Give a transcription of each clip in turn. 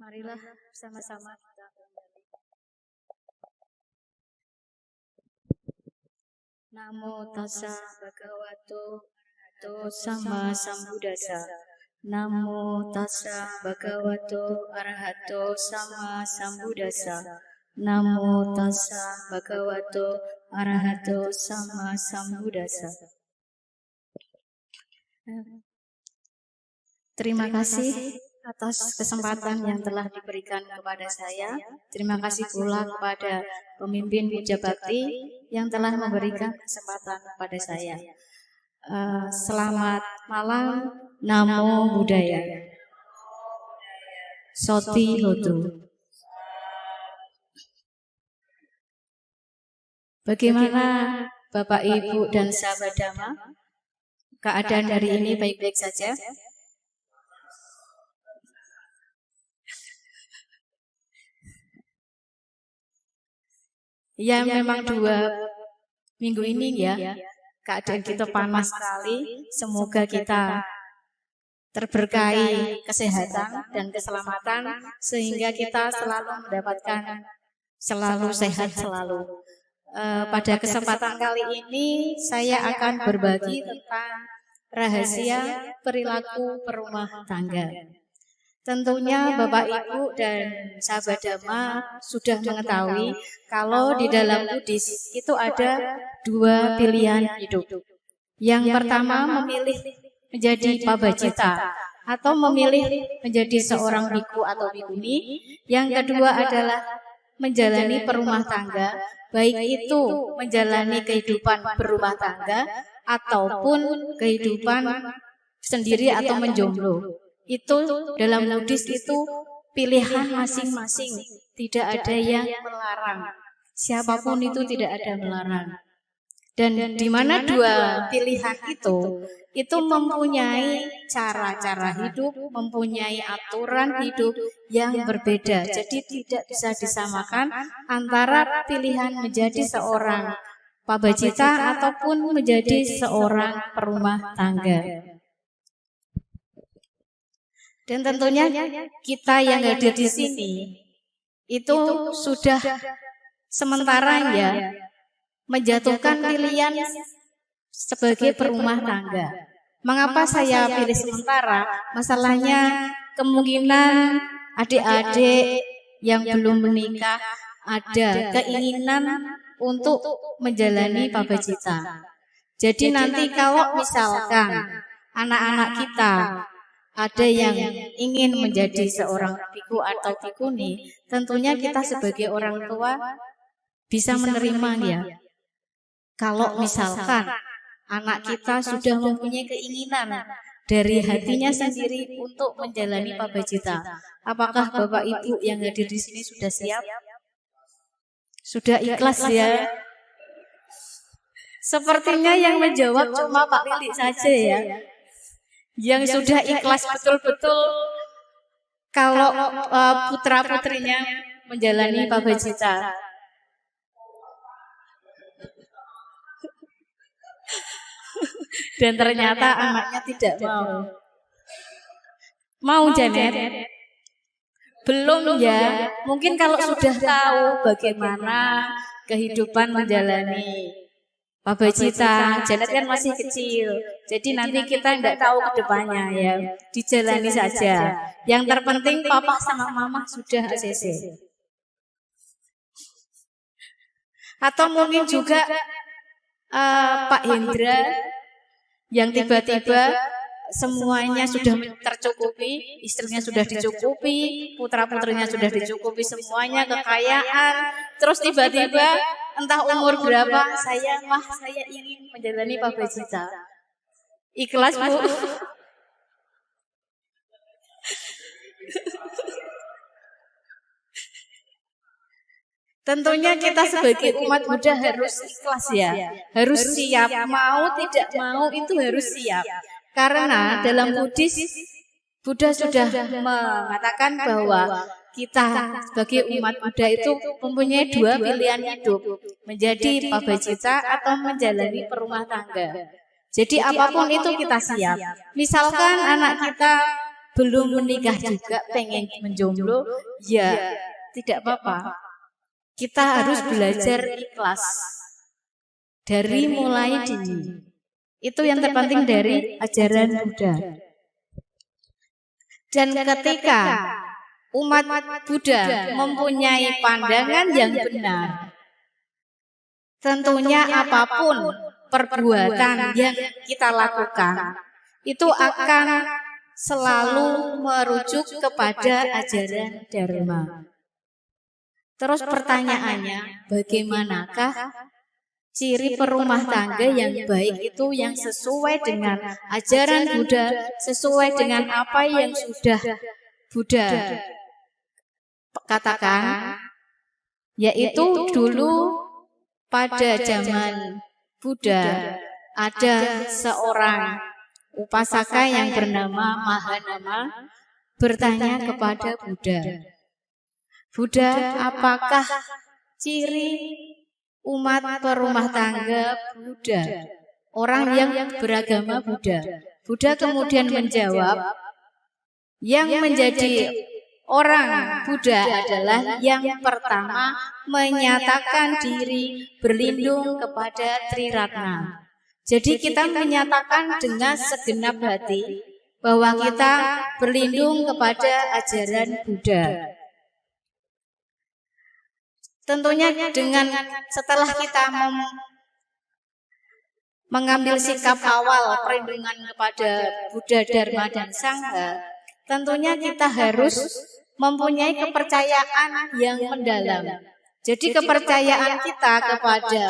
Marilah bersama-sama kita kembali. Namo tassa bhagavato arahato sama sambuddhassa. Namo tassa bhagavato arahato sama sambuddhassa. Namo tassa bhagavato arahato sama sambuddhassa. Terima kasih atas kesempatan yang telah diberikan kepada saya. Terima kasih pula kepada pemimpin Puja Bakti yang telah memberikan kesempatan kepada saya. Selamat malam, Namo Buddhaya. Soti Hotu. Bagaimana Bapak, Ibu, dan sahabat Dhamma? Keadaan hari ini baik-baik saja? Ya, memang 2 minggu ini ya, keadaan kita panas sekali. Semoga kita terberkahi kesehatan dan keselamatan, sehingga kita selalu mendapatkan selalu sehat selalu. Pada kesempatan kali ini saya akan berbagi tentang rahasia perilaku perumah tangga. Tentunya Bapak, Ibu, dan sahabat Dhamma sudah mengetahui kalau di dalam Buddhis itu ada 2 pilihan hidup. Yang pertama memilih menjadi pabajita atau memilih menjadi seorang biku atau bikuni. Yang kedua adalah menjalani perumah tangga, baik itu menjalani kehidupan berumah tangga ataupun kehidupan sendiri atau menjomblo. Itu dalam Buddhis itu pilihan masing-masing, tidak ada yang melarang. Siapapun itu tidak ada melarang. Dan di mana 2 pilihan itu mempunyai cara-cara hidup, mempunyai aturan hidup yang berbeda. Jadi tidak bisa disamakan antara pilihan menjadi seorang pabajita ataupun menjadi seorang perumah tangga. Dan tentunya kita yang hadir di sini itu sudah sementara ya menjatuhkan pilihan sebagai perumah tangga. Mengapa saya pilih sementara? Masalahnya kemungkinan adik-adik yang belum menikah ada keinginan untuk menjalani pabajita. Jadi nanti kalau misalkan anak-anak kita ada yang ingin menjadi seorang biku atau bikuni, tentunya kita sebagai orang tua bisa menerimanya. Kalau misalkan anak kita sudah mempunyai keinginan dari hatinya sendiri untuk menjalani pabajita, apakah Bapak Ibu yang hadir di sini sudah siap? Sudah ikhlas ya? Sepertinya yang menjawab cuma Pak Lili saja ya. Yang sudah ikhlas betul-betul kalau putra-putrinya menjalani pabajita. Dan ternyata anaknya tidak mau. Mau Janet? Belum ya. Mungkin kalau sudah tahu bagaimana kehidupan menjalani pabajita, Janet kan masih kecil, jadi nanti kita tidak tahu ke depannya ya, dijalani saja. Yang terpenting papa sama mama sudah ACC. Atau mungkin juga Pak Hendra yang tiba-tiba semuanya sudah tercukupi, istrinya sudah dicukupi, putra-putrinya sudah dicukupi, semuanya kekayaan, terus tiba-tiba entah umur berapa, saya ingin menjalani pabajita. Ikhlas Bu? Tentunya kita sebagai umat Buddha harus ikhlas ya, harus siap, mau tidak mau itu harus siap. Karena dalam Buddhis, Buddha sudah mengatakan bahwa kita sebagai umat Buddha itu mempunyai 2 pilihan hidup, menjadi pabajita atau menjalani perumah tangga. Jadi apapun itu kita siap. Misalkan anak kita belum menikah juga pengen menjomblo, ya tidak apa-apa. Kita harus belajar ikhlas dari mulai dini. Itu yang terpenting dari ajaran Buddha. Dan ketika umat Buddha mempunyai pandangan yang benar, tentunya apapun perbuatan yang kita lakukan itu akan selalu merujuk kepada ajaran Dharma. Terus pertanyaannya, bagaimanakah ciri perumah tangga yang baik itu yang sesuai dengan ajaran Buddha, sesuai dengan apa yang sudah Buddha katakan, yaitu dulu pada zaman Buddha ada seorang upasaka yang bernama Mahanama bertanya kepada Buddha, Buddha, apakah ciri umat perumah tangga Buddha, orang yang beragama Buddha? Buddha kemudian menjawab, yang menjadi orang Buddha adalah yang pertama menyatakan diri berlindung kepada Triratna. Jadi kita menyatakan dengan segenap hati bahwa kita berlindung kepada ajaran Buddha. Tentunya dengan setelah kita mengambil sikap awal perlindungan kepada Buddha, Dharma, dan Sangha, tentunya kita harus mempunyai kepercayaan yang mendalam. Jadi kepercayaan kita kepada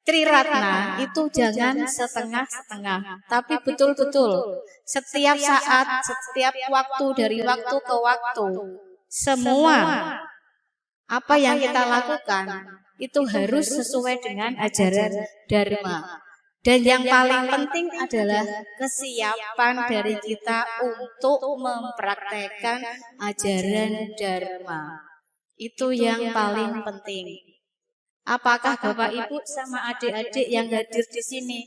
Triratna itu jangan setengah-setengah, tapi betul-betul setiap saat, setiap waktu, dari waktu ke waktu, semua apa yang kita lakukan itu harus sesuai dengan ajaran Dharma. Dan yang paling penting adalah kesiapan dari kita untuk mempraktekkan ajaran Dharma. Itu yang paling penting. Apakah Bapak Ibu sama adik-adik yang hadir di sini,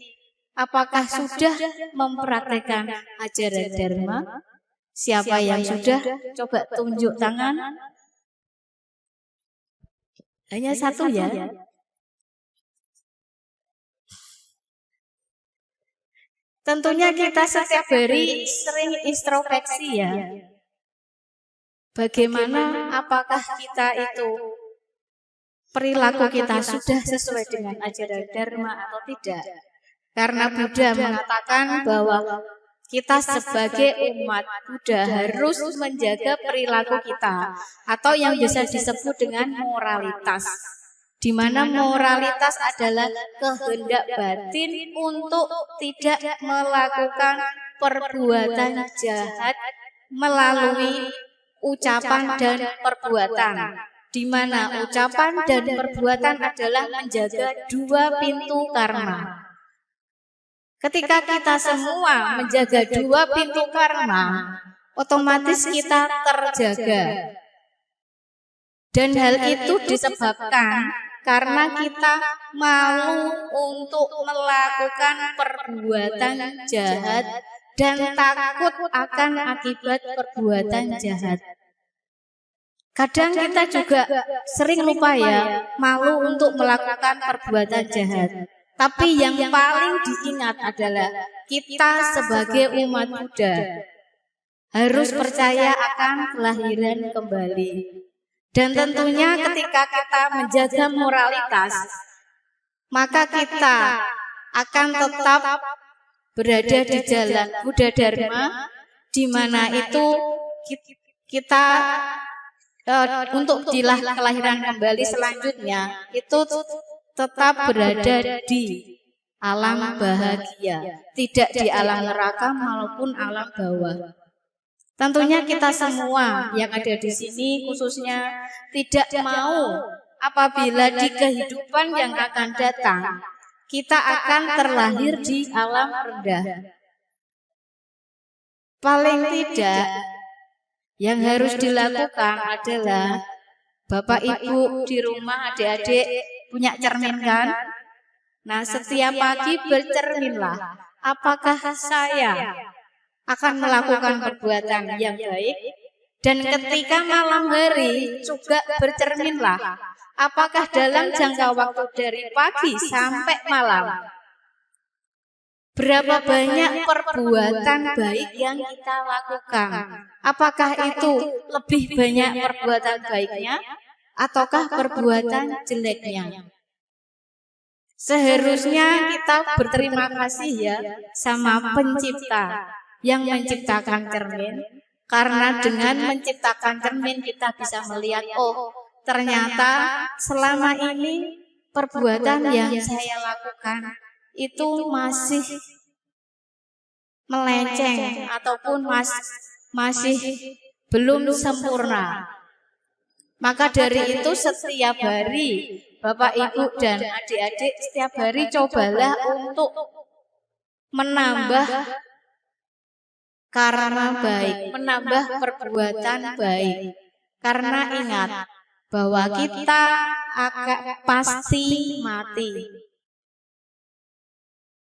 apakah sudah mempraktekkan ajaran Dharma? Siapa yang sudah? Coba tunjuk tangan. Hanya satu ya. Tentunya kita setiap hari sering introspeksi ya. Bagaimana apakah kita itu perilaku kita sudah sesuai dengan ajaran Dharma atau tidak? Karena Buddha mengatakan bahwa kita sebagai umat Buddha harus menjaga perilaku kita, atau yang bisa disebut dengan moralitas, di mana moralitas adalah kehendak batin untuk tidak melakukan perbuatan jahat melalui ucapan dan perbuatan, di mana ucapan dan perbuatan adalah menjaga dua pintu karma. Ketika kita semua menjaga dua pintu karma, otomatis kita terjaga. Dan hal itu disebabkan karena kita malu untuk melakukan perbuatan jahat dan takut akan akibat perbuatan jahat. Kadang kita juga sering lupa ya, malu untuk melakukan perbuatan jahat. Tapi yang paling diingat adalah kita sebagai umat Buddha harus percaya akan kelahiran kembali. Dan tentunya ketika kita menjaga moralitas, maka kita akan tetap berada di jalan Buddha Dharma, di mana itu kita untuk kelahiran kembali selanjutnya itu tetap berada di alam bahagia, tidak di alam neraka maupun alam bawah. Tentunya kita semua yang ada di sini khususnya tidak mau apabila di kehidupan yang akan datang kita akan terlahir di alam rendah. Paling tidak yang harus dilakukan adalah Bapak Ibu di rumah, adik-adik punya cermin kan? Nah, setiap pagi bercerminlah, apakah saya akan melakukan perbuatan yang baik. Dan ketika malam hari juga bercerminlah, apakah dalam jangka waktu dari pagi sampai malam, berapa banyak perbuatan baik yang kita lakukan. Apakah itu lebih banyak perbuatan baiknya ataukah perbuatan jeleknya? Seharusnya kita berterima kasih ya sama pencipta yang menciptakan cermin. Karena dengan menciptakan cermin kita bisa melihat, oh ternyata selama ini perbuatan yang saya lakukan itu masih melenceng ataupun masih belum sempurna. Maka dari itu setiap hari Bapak Ibu dan adik-adik setiap hari cobalah untuk menambah karma baik, menambah perbuatan baik. Karena ingat bahwa kita akan pasti mati.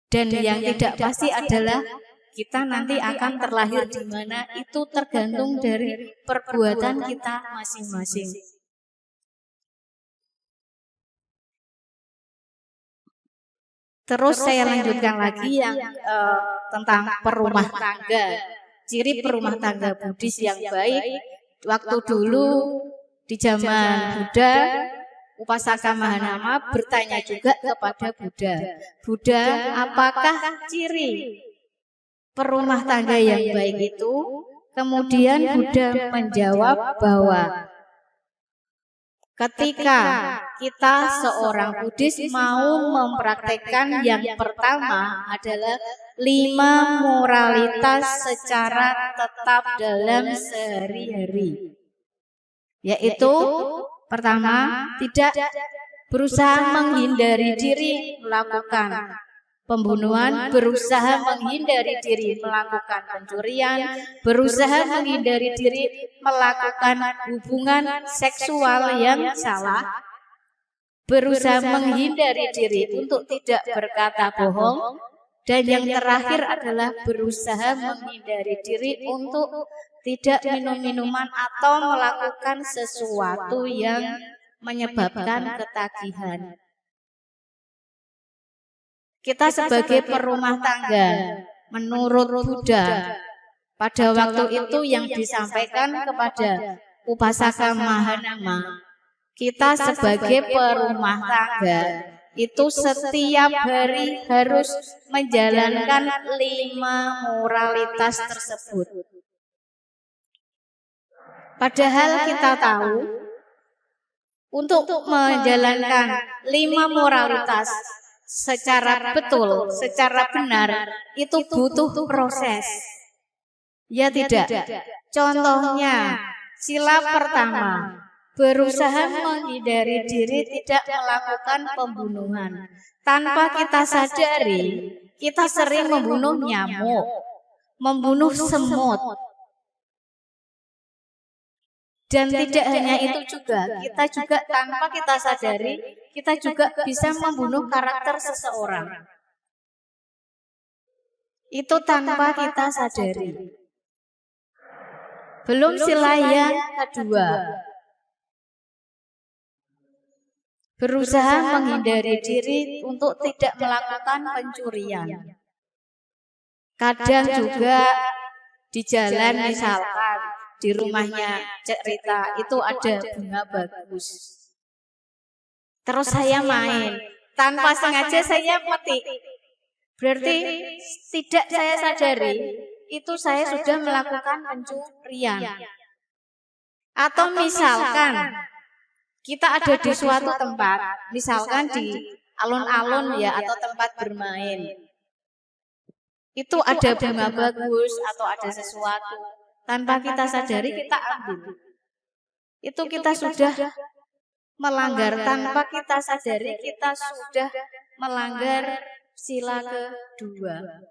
Dan yang tidak pasti adalah kita nanti akan terlahir di mana, itu tergantung dari perbuatan kita masing-masing. Terus saya lanjutkan lagi yang tentang perumah tangga. Ciri perumah tangga Buddhis yang baik. Waktu dulu di zaman Buddha, Upasaka Mahanama bertanya juga kepada Buddha. Buddha, apakah ciri perumah tangga yang baik itu? Kemudian Buddha menjawab bahwa ketika kita seorang Buddhis mau mempraktekkan yang pertama adalah 5 moralitas secara tetap dalam sehari-hari. Yaitu pertama, tidak berusaha menghindari diri melakukan pembunuhan, berusaha menghindari diri melakukan pencurian, berusaha menghindari diri melakukan hubungan seksual yang salah, berusaha menghindari diri untuk tidak berkata bohong, dan yang terakhir adalah berusaha menghindari diri untuk tidak minum minuman atau melakukan sesuatu yang menyebabkan ketagihan. Kita sebagai perumah tangga, menurut Buddha, pada waktu itu yang disampaikan kepada Upasaka Mahanama, kita sebagai perumah tangga itu setiap hari harus menjalankan 5 moralitas tersebut. Padahal kita tahu untuk menjalankan 5 moralitas secara betul, secara benar, itu butuh proses. Ya tidak? Contohnya, sila pertama, berusaha menghindari diri tidak melakukan pembunuhan. Tanpa kita sadari, kita sering membunuh nyamuk, membunuh semut. Dan tidak hanya itu juga, kita juga tanpa kita sadari, kita juga bisa membunuh karakter seseorang. Itu tanpa kita sadari. Belum sila yang kedua, berusaha menghindari diri untuk tidak melakukan pencurian. Kadang juga di jalan misalkan, di rumahnya Cek Rita itu ada bunga bagus. Terus saya main, tanpa sengaja saya metik. Berarti tidak saya sadari, itu saya sudah melakukan pencurian. Atau misalkan kita ada di suatu tempat, misalkan di alun-alun ya atau tempat bermain. Itu ada bunga bagus atau ada sesuatu. Tanpa kita sadari kita ambil. Itu kita sudah melanggar, tanpa kita sadari kita sudah melanggar sila kedua.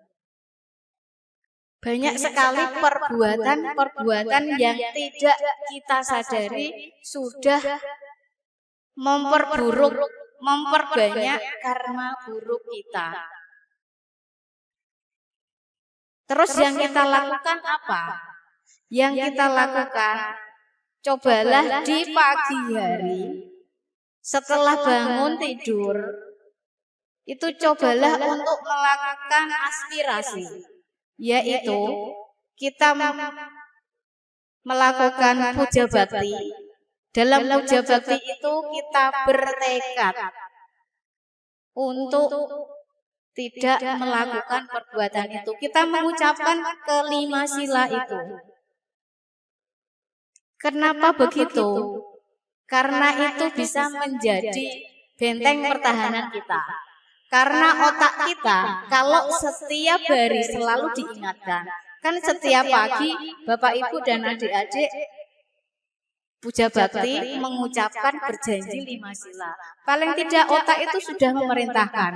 Banyak sekali perbuatan-perbuatan yang tidak kita sadari sudah memperbanyak karma buruk kita. Terus yang kita lakukan apa? Yang kita lakukan, cobalah di pagi hari setelah bangun tidur, itu cobalah untuk melakukan aspirasi, yaitu kita melakukan puja bakti. Dalam puja bakti itu kita bertekad untuk tidak melakukan perbuatan itu. Kita mengucapkan kelima sila itu. Kenapa begitu? Karena itu bisa menjadi benteng pertahanan kita. Karena otak kita kalau setiap hari selalu diingatkan, kan setiap pagi Bapak Ibu dan adik-adik puja bakti mengucapkan berjanji 5 sila. Paling tidak otak itu sudah memerintahkan.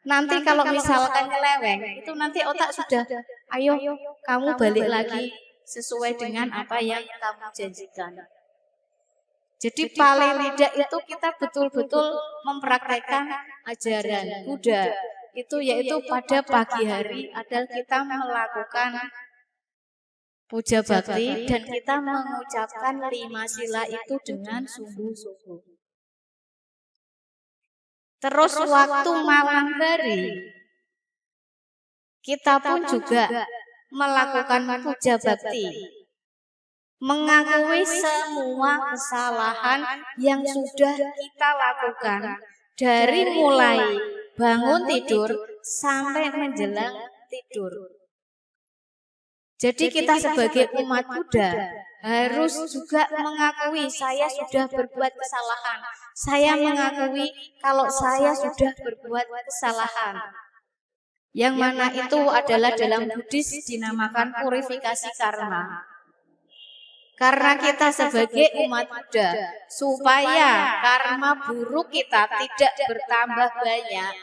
Nanti kalau misalkan nyeleweng, itu nanti otak sudah, ayo kamu balik lagi sesuai dengan apa yang kamu janjikan. Jadi paling tidak itu kita betul-betul mempraktekkan ajaran Buddha. Itu yaitu pada pagi hari adalah kita melakukan puja bakti dan kita mengucapkan 5 sila itu dengan sungguh-sungguh. Terus waktu malam hari kita pun juga melakukan puja bakti, mengakui semua kesalahan yang sudah kita lakukan dari mulai bangun tidur sampai menjelang tidur. Jadi kita sebagai umat Buddha harus juga mengakui saya sudah berbuat kesalahan. Saya mengakui kalau saya sudah berbuat kesalahan. Yang mana itu adalah dalam Buddhis dinamakan purifikasi karma. Karena kita sebagai umat Buddha, supaya karma buruk kita tidak bertambah banyak,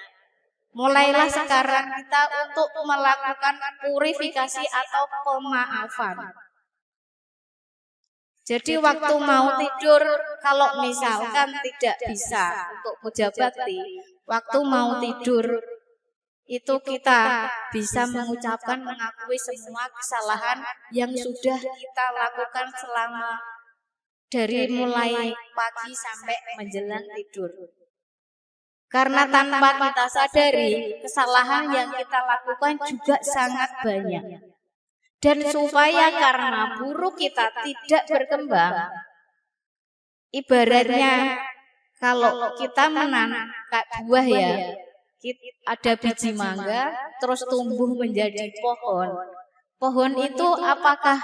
mulailah sekarang kita untuk melakukan purifikasi atau pemaafan. Jadi waktu mau tidur, kalau misalkan tidak bisa untuk puja bakti, waktu mau tidur itu kita bisa mengucapkan, mengakui semua kesalahan yang sudah kita lakukan selama dari mulai pagi sampai menjelang tidur. Karena tanpa kita sadari, kesalahan yang kita lakukan juga sangat banyak. Dan supaya karma buruk kita tidak berkembang, ibaratnya kalau kita menanam buah ya, ada biji mangga, terus tumbuh menjadi pohon. Pohon itu apakah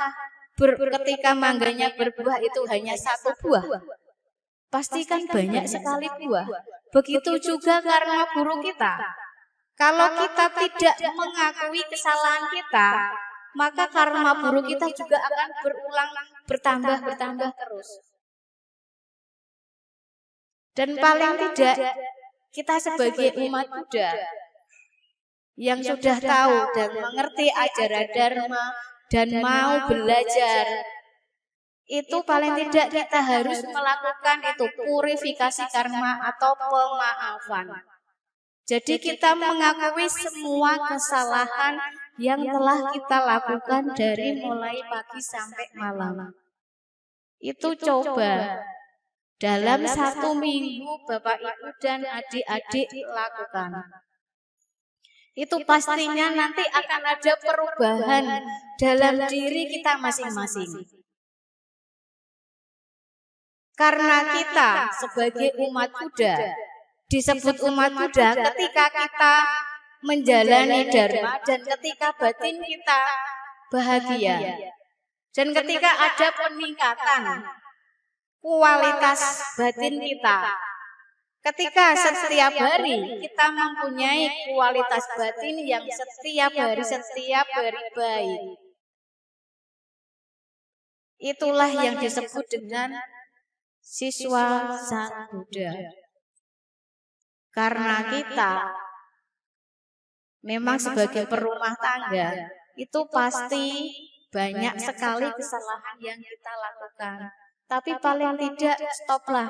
ketika mangganya berbuah itu hanya 1 buah? Pasti kan banyak sekali buah. Begitu juga karma buruk kita. Kalau kita tidak mengakui kesalahan kita, maka karma buruk kita juga akan berulang, bertambah terus. Dan paling tidak, kita sebagai umat Buddha yang sudah tahu dan mengerti ajaran Dharma dan mau belajar, itu paling tidak kita harus melakukan itu purifikasi karma atau pemaafan. Jadi kita mengakui semua kesalahan yang telah kita lakukan dari mulai pagi sampai malam. Itu coba dalam 1 minggu Bapak Ibu dan adik-adik lakukan. Itu pastinya nanti akan ada perubahan dalam diri kita masing-masing. Karena kita sebagai umat Buddha, disebut umat Buddha ketika kita menjalani Dharma dan ketika batin kita bahagia. Dan ketika ada peningkatan kualitas batin kita. Ketika setiap hari kita mempunyai kualitas batin yang setiap hari baik. Itulah yang disebut dengan siswa Sang Buddha. Karena kita memang sebagai perumah tangga, itu pasti banyak sekali kesalahan yang kita lakukan. Tapi paling tidak stoplah.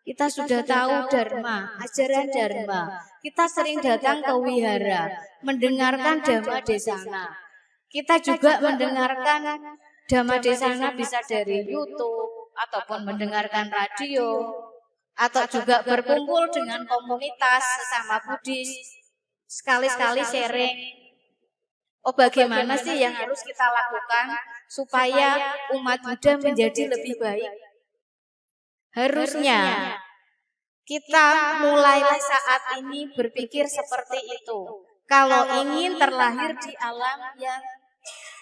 Kita sudah tahu Dharma, ajaran Dharma. Kita sering datang ke wihara, mendengarkan Dhamma Desana. Kita juga mendengarkan Dhamma Desana bisa dari YouTube ataupun mendengarkan radio atau juga berkumpul dengan komunitas sesama Buddhis. Sekali-sekali sharing. Oh, bagaimana sih yang harus kita lakukan supaya umat Buddha menjadi lebih baik? Harusnya kita mulailah saat ini berpikir seperti itu. Kalau ingin terlahir di alam yang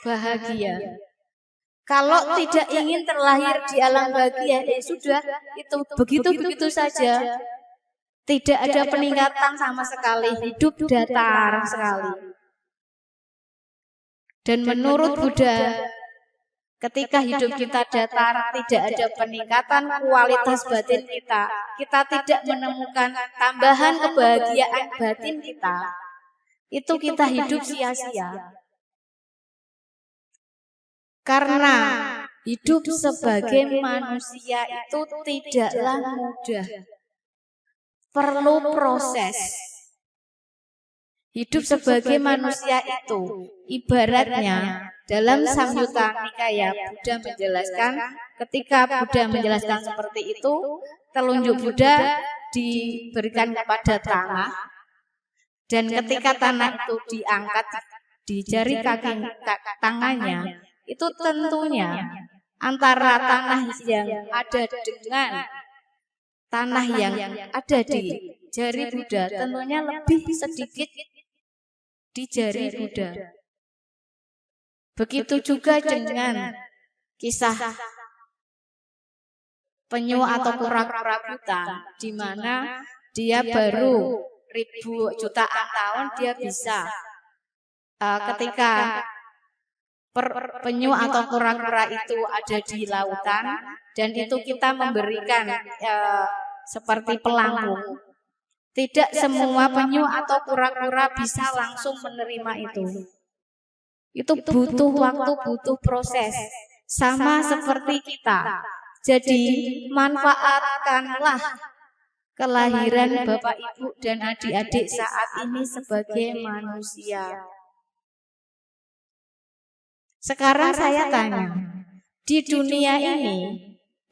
bahagia. Kalau tidak ingin terlahir di alam bahagia, sudah, itu begitu-begitu saja. Tidak ada peningkatan sama sekali, hidup datar sekali. Dan menurut Buddha, ketika hidup kita datar, tidak ada peningkatan kualitas batin kita. Kita tidak menemukan tambahan kebahagiaan batin kita. Itu kita hidup sia-sia. Karena hidup sebagai manusia itu tidaklah mudah. Perlu proses. Hidup sebagai manusia itu ibaratnya dalam Samyutta Nikaya Buddha menjelaskan, ketika Buddha menjelaskan seperti itu, telunjuk Buddha diberikan kepada tanah, dan ketika tanah itu diangkat di jari kaki tangannya, itu tentunya antara tanah yang ada dengan tanah yang ada di jari Buddha tentunya lebih sedikit di jari Buddha. Begitu juga dengan kisah penyu atau kura-kura buta, di mana dia baru jutaan tahun dia bisa ketika penyu atau kura-kura itu ada di lautan, dan itu kita memberikan seperti pelangkung. Tidak semua penyu atau kura-kura bisa langsung menerima itu. Itu butuh waktu, butuh proses. Sama seperti kita. Jadi manfaatkanlah kelahiran Bapak Ibu dan adik-adik saat ini sebagai manusia. Sekarang saya tanya, di dunia ini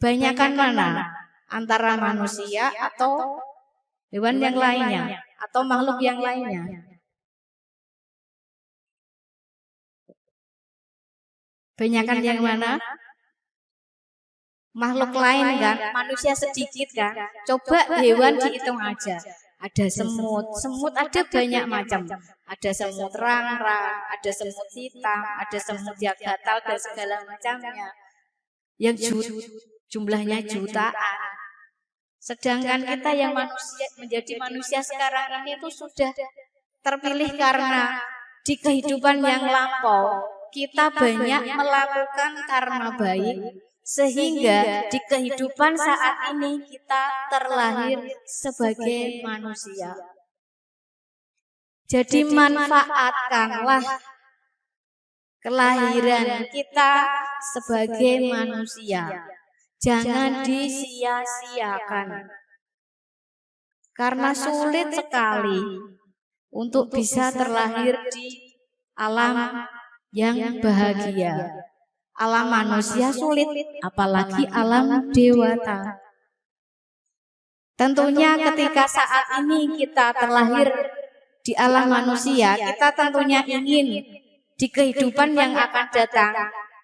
banyakkan mana? Antara manusia atau hewan yang lainnya atau makhluk yang lainnya? Banyakkan yang mana? Makhluk lain kan? Manusia sedikit kan? Coba hewan dihitung aja. Ada semut, semut ada banyak macam. Ada semut rang-rang, ada semut hitam, ada semut yang gatal dan segala macamnya. Yang jumlahnya jutaan. Sedangkan kita yang manusia menjadi manusia sekarang ini itu sudah terpilih karena di kehidupan yang lampau kita banyak melakukan karma baik, sehingga di kehidupan saat ini kita terlahir sebagai manusia. Jadi manfaatkanlah kelahiran kita sebagai manusia. Jangan disia-siakan. Karena sulit sekali untuk bisa terlahir di alam yang bahagia. Alam manusia sulit, apalagi alam dewata. Tentunya ketika saat ini kita terlahir di alam manusia, kita tentunya ingin di kehidupan yang akan datang,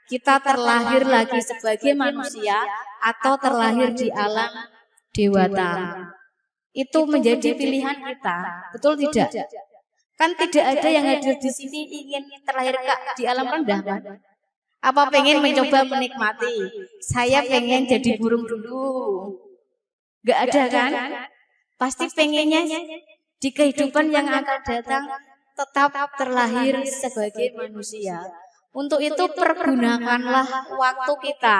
kita terlahir lagi sebagai manusia atau terlahir di alam dewata. Itu menjadi pilihan kita, betul tidak? Kan tidak ada yang hadir di sini ingin terlahir di alam rendah, kan? Apa pengen mencoba menikmati? Saya pengen jadi burung dulu. Gak ada kan? Pasti pengennya di kehidupan yang akan datang tetap terlahir sebagai manusia. Untuk itu pergunakanlah waktu kita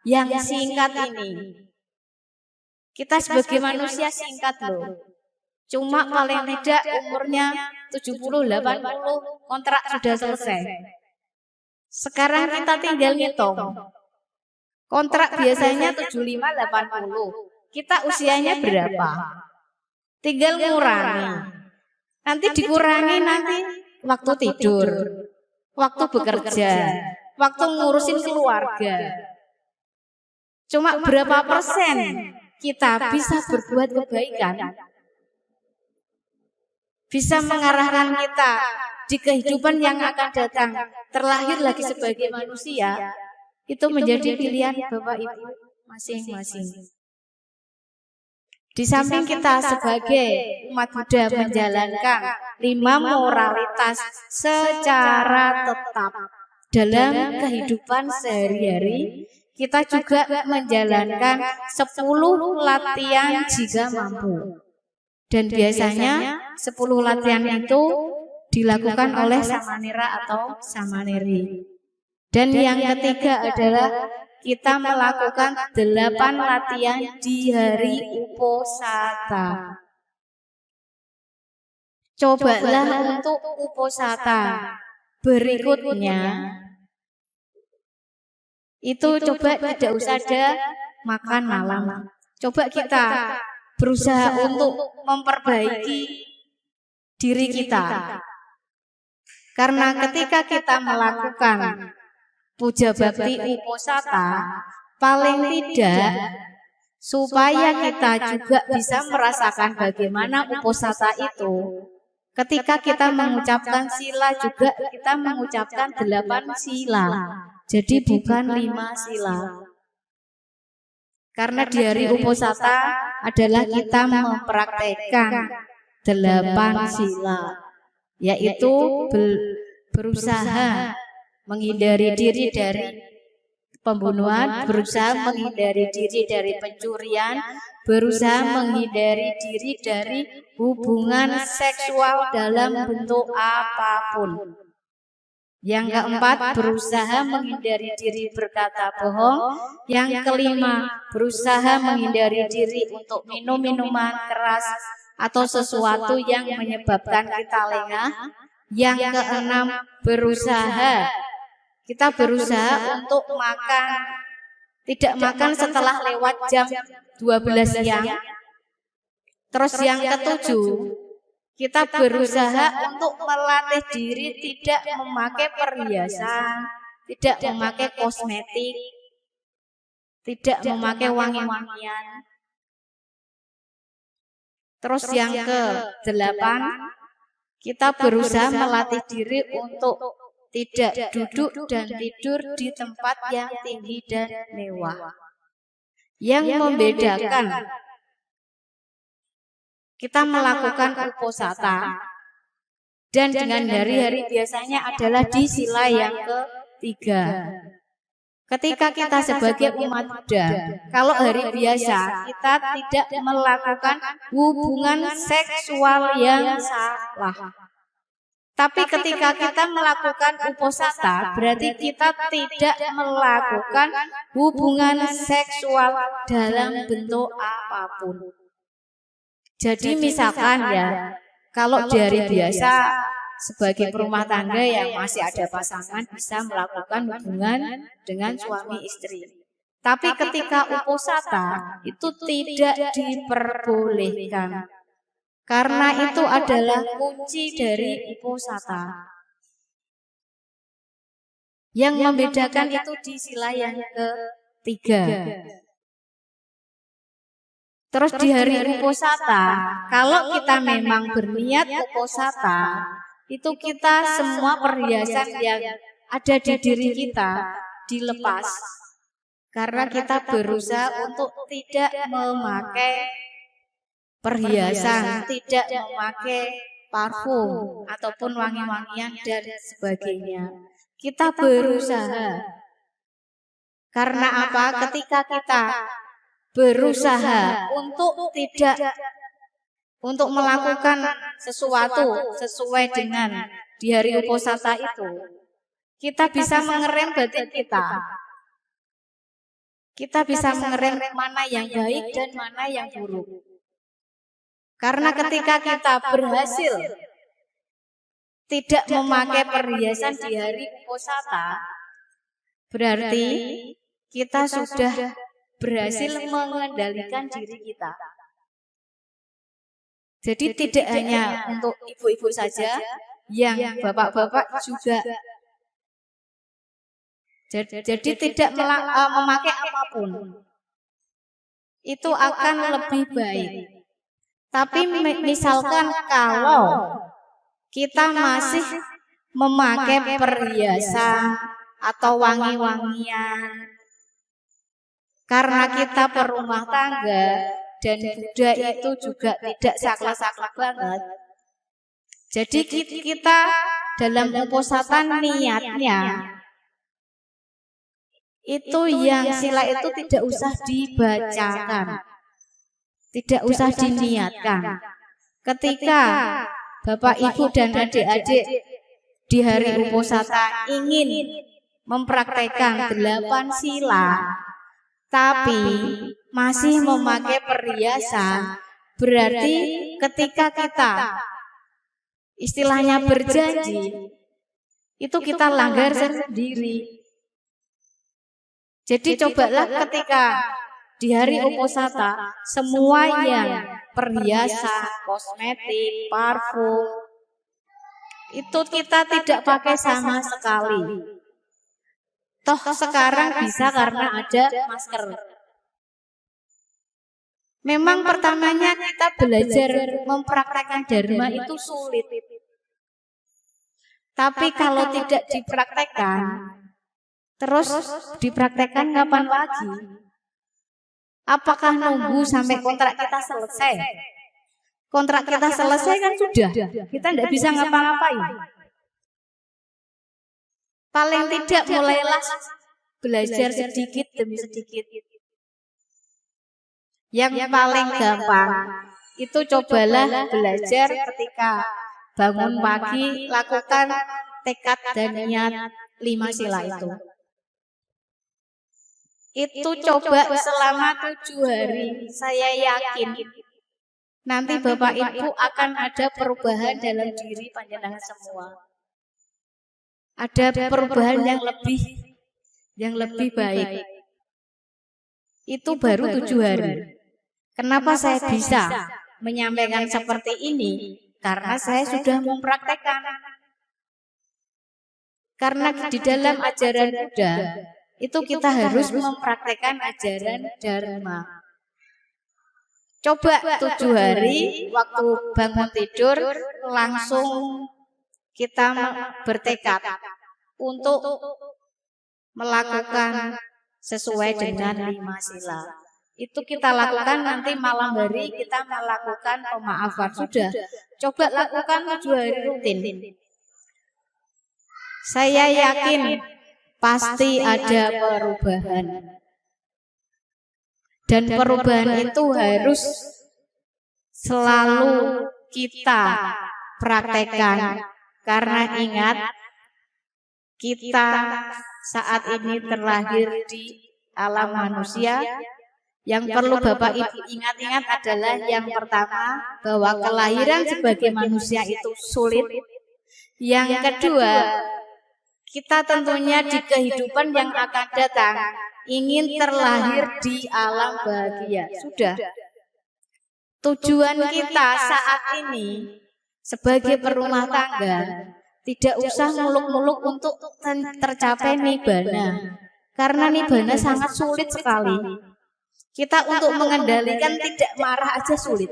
yang singkat ini. Kita sebagai manusia singkat loh. Cuma paling tidak umurnya 70-80 kontrak sudah selesai. Sekarang kita tinggal ngitung. Kontrak biasanya 75-80. Kita usianya berapa? Tinggal ngurangi. Nanti dikurangi nanti waktu tidur. waktu bekerja, waktu ngurusin keluarga. Cuma berapa persen kita bisa berbuat kebaikan, bisa mengarahkan kita di kehidupan yang akan datang, terlahir lagi sebagai manusia, itu menjadi pilihan Bapak Ibu masing-masing. Di samping kita sebagai umat Buddha menjalankan 5 moralitas secara tetap dalam kehidupan sehari-hari, kita juga menjalankan 10 latihan jika mampu. Dan biasanya 10 latihan itu dilakukan oleh samanera atau samaneri. Dan yang ketiga adalah kita melakukan 8 latihan di hari Uposatha. Cobalah untuk Uposatha berikutnya itu coba tidak usah ada makan malam. Coba kita berusaha untuk memperbaiki diri kita. Karena ketika kita melakukan puja bakti Uposatha, paling tidak supaya kita juga bisa merasakan bagaimana Uposatha itu. Ketika kita mengucapkan sila juga kita mengucapkan 8 sila. Jadi bukan 5 sila. Karena di hari Uposatha adalah kita mempraktekkan 8 sila, yaitu berusaha menghindari diri dari pembunuhan, berusaha menghindari diri dari pencurian, berusaha menghindari diri dari hubungan seksual dalam bentuk apapun. Yang keempat, berusaha menghindari diri berkata bohong. Yang kelima, berusaha menghindari diri untuk minum minuman keras atau sesuatu yang menyebabkan kita lengah. Yang keenam, kita berusaha untuk tidak makan setelah lewat jam 12 siang. Terus yang ketujuh, kita berusaha untuk melatih diri tidak memakai perhiasan, tidak memakai kosmetik, tidak memakai wangi-wangian. Terus yang ke-8, kita berusaha melatih diri untuk tidak duduk dan tidur di tempat yang tinggi dan mewah. Yang membedakan kita melakukan Uposatha dan dengan hari-hari biasanya adalah di sila yang ketiga. Ketika kita sebagai umat Buddha, kalau hari biasa kita tidak melakukan hubungan seksual yang salah. Tapi ketika kita melakukan Uposatha, berarti kita tidak melakukan hubungan seksual dalam bentuk apapun. Jadi misalkan ya, kalau dari biasa sebagai perumah tangga yang masih ada pasangan bisa melakukan hubungan dengan suami istri. Tapi ketika Uposatha itu tidak diperbolehkan. Karena itu adalah kunci dari Uposatha. Yang membedakan itu di sila yang ketiga. Terus di hari Uposatha, kalau kita memang berniat Uposatha, itu kita semua perhiasan yang ada di diri kita dilepas. Karena kita berusaha untuk tidak memakai perhiasan, tidak memakai parfum ataupun wangi-wangian dan sebagainya. Kita berusaha. Karena apa? Ketika kita berusaha untuk melakukan sesuatu sesuai dengan di hari Uposatha itu, kita bisa mengerem batin kita. Kita bisa mengerem mana yang baik dan mana yang buruk. Karena ketika kita berhasil tidak memakai perhiasan di hari Uposatha, berarti kita sudah berhasil mengendalikan diri kita. Jadi tidak hanya untuk ibu-ibu saja, yang bapak-bapak juga Jadi tidak memakai apapun. Itu akan lebih baik. Tapi misalkan kalau kita masih memakai perhiasan atau wangi-wangian karena kita berumah tangga dan Buddha itu juga tidak saklek-saklek banget. Jadi kita dalam uposatan niatnya itu yang sila itu tidak usah dibacakan, tidak usah diniatkan. Ketika Bapak, Ibu, dan adik-adik di hari uposata ingin mempraktekkan 8 sila, tapi masih memakai perhiasan, berarti ketika kita istilahnya berjanji, itu kita langgar sendiri. Jadi cobalah ketika di hari uposata, semua yang perhiasan, kosmetik, parfum, itu kita tidak pakai sama sekali. Toh sekarang bisa karena ada masker. Memang pertamanya kita belajar mempraktekkan dharma itu sulit. Tapi kalau tidak dipraktekkan, terus dipraktekkan kapan lagi? Apakah nunggu sampai kontrak kita selesai? Kontrak kita selesai kan sudah, kita tidak bisa ngapa-ngapain. Paling tidak mulailah belajar sedikit demi sedikit. Yang paling gampang itu cobalah belajar ketika bangun pagi, lakukan tekad dan niat 5 sila itu. Itu coba selama 7 hari, saya yakin nanti Bapak Ibu akan ada perubahan dalam diri panjenengan semua. Ada perubahan yang lebih baik. Itu baru 7 hari. Kenapa saya bisa menyampaikan seperti ini? Karena saya sudah mempraktekkan. Karena di dalam ajaran Buddha itu kita harus mempraktekkan ajaran dharma. Coba 7 hari waktu bangun tidur langsung kita bertekad untuk melakukan sesuai dengan 5 sila. Itu kita lakukan nanti malam hari kita melakukan pemaafan. Sudah, coba lakukan 7 hari rutin. Saya yakin pasti ada perubahan. Dan perubahan itu harus selalu kita praktekkan. Karena ingat, kita saat ini terlahir di alam manusia. Yang perlu Bapak Ibu ingat-ingat adalah yang pertama, bahwa kelahiran sebagai manusia itu sulit. Yang kedua, kita tentunya di kehidupan yang akan datang ingin terlahir di alam bahagia. Sudah. Tujuan kita saat ini sebagai perumah tangga tidak usah muluk-muluk untuk tercapai nibbana. Karena nibbana sangat sulit sekali. Kita untuk mengendalikan tidak marah aja sulit.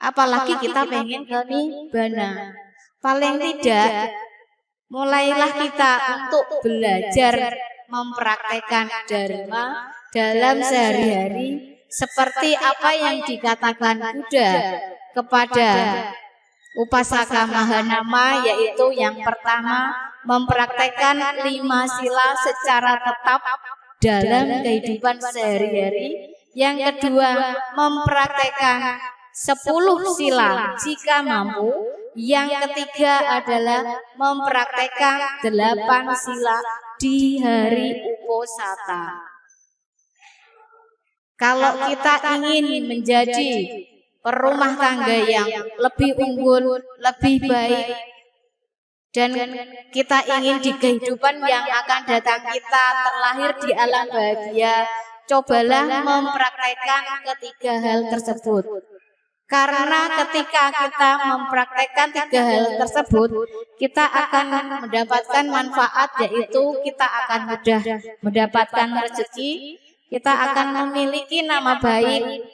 Apalagi kita pengen ke nibbana. Paling tidak mulailah kita untuk belajar mempraktekkan dharma dalam sehari-hari seperti apa yang dikatakan Buddha kepada Upasaka Mahanama, yaitu yang pertama mempraktekkan 5 sila secara tetap dalam kehidupan sehari-hari. Yang kedua mempraktekkan 10 sila jika mampu. Yang ketiga adalah mempraktekkan 8 sila di hari uposata. Kalau kita ingin menjadi perumah tangga yang lebih unggul, lebih baik, dan kita ingin di kehidupan yang akan datang kita terlahir di alam bahagia, cobalah mempraktekkan ketiga hal tersebut. Karena ketika kita mempraktekkan tiga hal tersebut, kita akan mendapatkan manfaat, yaitu kita akan mudah mendapatkan rezeki, kita akan memiliki nama baik,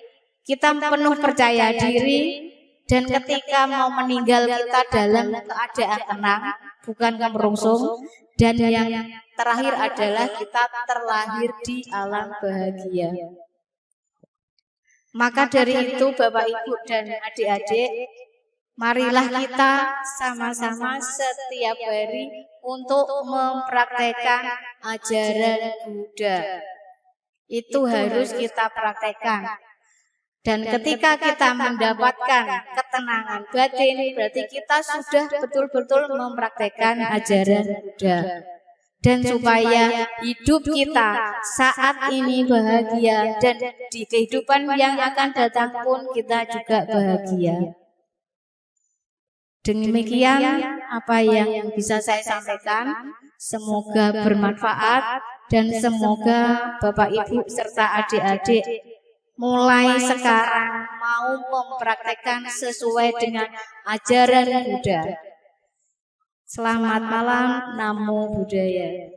kita penuh percaya diri, dan ketika mau meninggal kita dalam keadaan tenang, bukan kemerungsung. Dan yang terakhir adalah kita terlahir di alam bahagia. Maka dari itu Bapak Ibu dan adik-adik, marilah kita sama-sama setiap hari untuk mempraktekkan ajaran Buddha. Itu harus kita praktekkan. Dan ketika kita mendapatkan ketenangan batin, berarti kita sudah betul-betul mempraktekkan ajaran Buddha. Dan supaya hidup kita saat ini bahagia, dan di kehidupan yang akan datang pun kita juga bahagia. Demikian apa yang bisa saya sampaikan. Semoga bermanfaat dan semoga Bapak Ibu serta adik-adik mulai sekarang mau mempraktekkan sesuai dengan ajaran Buddha. Selamat malam, Namo Buddhaya.